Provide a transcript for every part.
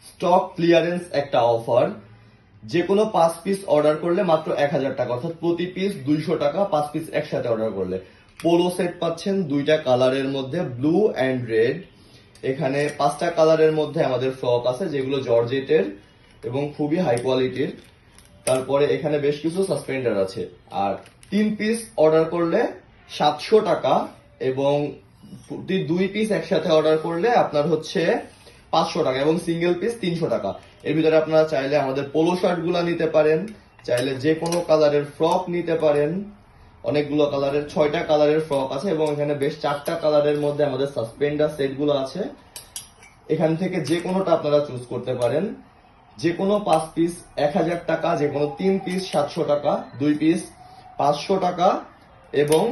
Stock clearance একটা offer. যে কোনো 5 পিস অর্ডার করলে মাত্র 1000 টাকা, অর্থাৎ প্রতি পিস 200 টাকা। 5 পিস একসাথে অর্ডার করলে পোলো সেট পাচ্ছেন দুইটা কালারের মধ্যে, ব্লু অ্যান্ড রেড। এখানে 5টা কালারের মধ্যে আমাদের ফ্রক আছে যেগুলো জর্জেটের এবং খুবই হাই কোয়ালিটির। তারপরে এখানে বেশ কিছু সাসপেন্ডার আছে। আর 3 পিস অর্ডার করলে 700 টাকা, এবং 2 পিস একসাথে অর্ডার করলে আপনার হচ্ছে 500 টাকা, এবং সিঙ্গেল পিস 300 টাকা। এর ভিতরে আপনারা চাইলে আমাদের পোলো শার্ট গুলা নিতে পারেন, চাইলে যে কোনো কালারের ফ্রক নিতে পারেন। অনেকগুলো কালারের, 6টা কালারের ফ্রক আছে, এবং এখানে বেশ 4টা কালারের মধ্যে আমাদের সাসপেন্ডার সেট গুলো আছে। এখান থেকে যে কোনোটা আপনারা চুজ করতে পারেন। যে কোনো 5 পিস 1000 টাকা, যে কোনো 3 পিস 700 টাকা, 2 পিস 500 টাকা, এবং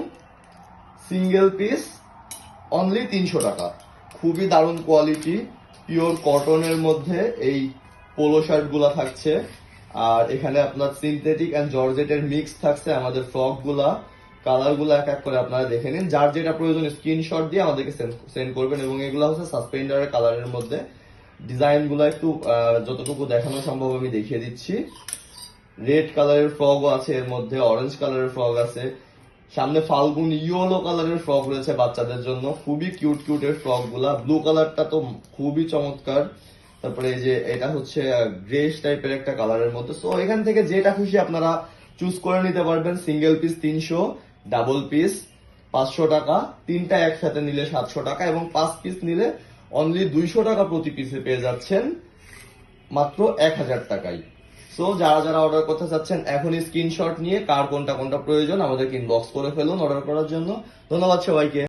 সিঙ্গেল পিস অনলি 300 টাকা। খুবই দারুণ কোয়ালিটি, পিওর কটনের মধ্যে এই পোলো শার্ট গুলা থাকছে। আর এখানে আপনার সিনথেটিক এন্ড জর্জেটের মিক্স থাকছে। আমাদের ফ্রক গুলা, কালার গুলা এক এক করে আপনারা দেখে নিন। যার যেটা প্রয়োজন স্ক্রিনশট দিয়ে আমাদেরকে সেন্ড করবেন। এবং এগুলো হচ্ছে সাসপেন্ডারের কালারের মধ্যে। ডিজাইন গুলা একটু যতটুকু দেখানো সম্ভব আমি দেখিয়ে দিচ্ছি। রেড কালারের ফ্রকও আছে, এর মধ্যে অরেঞ্জ কালারের ফ্রক আছে, সামনে ফাল্গুন ইয়েলো কালারের ফ্রক রয়েছে বাচ্চাদের জন্য। খুবই কিউট কিউটের ফ্রক গুলা। ব্লু কালারটা তো খুবই চমৎকার। তারপরে এই যে এটা হচ্ছে গ্রেস টাইপের একটা কালারের মধ্যে। সো এখান থেকে যেটা খুশি আপনারা চুজ করে নিতে পারবেন। সিঙ্গেল পিস 300, ডাবল পিস 500 টাকা, 3টা একসাথে নিলে 700 টাকা, এবং 5 পিস নিলে অনলি 200 টাকা প্রতি পিসে পেয়ে যাচ্ছেন মাত্র 1000 টাকায়। সো যারা যারা অর্ডার করতে চাচ্ছেন এখনই স্ক্রিনশট নিয়ে কার কোনটা কোনটা প্রয়োজন আমাদেরকে ইনবক্স করে ফেলুন অর্ডার করার জন্য। ধন্যবাদ সবাইকে।